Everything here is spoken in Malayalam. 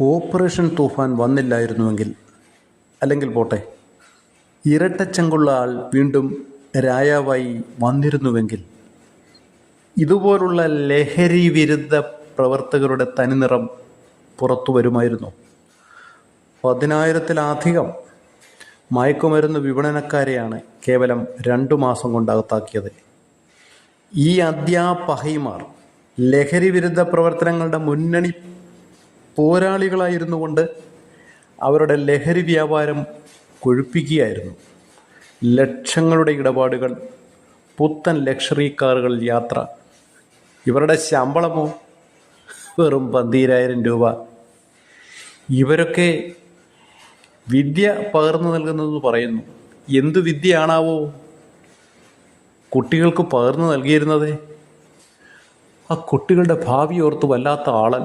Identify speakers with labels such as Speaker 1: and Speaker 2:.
Speaker 1: ഓപ്പറേഷൻ തൂഫാൻ വന്നില്ലായിരുന്നുവെങ്കിൽ, അല്ലെങ്കിൽ പോട്ടെ, ഇരട്ടച്ചങ്കുള്ള ആൾ വീണ്ടും രായാവായി വന്നിരുന്നുവെങ്കിൽ, ഇതുപോലുള്ള ലഹരി വിരുദ്ധ പ്രവർത്തകരുടെ തനിനിറം പുറത്തു വരുമായിരുന്നു. 10,000-ത്തിലധികം മയക്കുമരുന്ന് വിപണനക്കാരെയാണ് കേവലം 2 മാസം കൊണ്ട് അകത്താക്കിയത്. ഈ അധ്യാപകന്മാർ ലഹരി വിരുദ്ധ പ്രവർത്തനങ്ങളുടെ മുന്നണി പോരാളികളായിരുന്നു കൊണ്ട് അവരുടെ ലഹരി വ്യാപാരം കൊഴുപ്പിക്കുകയായിരുന്നു. ലക്ഷങ്ങളുടെ ഇടപാടുകൾ, പുത്തൻ ലക്ഷറി കാറുകളിൽ യാത്ര. ഇവരുടെ ശമ്പളമോ വെറും 12,000 രൂപ. ഇവരൊക്കെ വിദ്യ പകർന്നു നൽകുന്നത് പറയുന്നു. എന്തു വിദ്യയാണാവോ കുട്ടികൾക്ക് പകർന്നു നൽകിയിരുന്നത്? ആ കുട്ടികളുടെ ഭാവി ഓർത്ത് വല്ലാത്ത ആളൻ.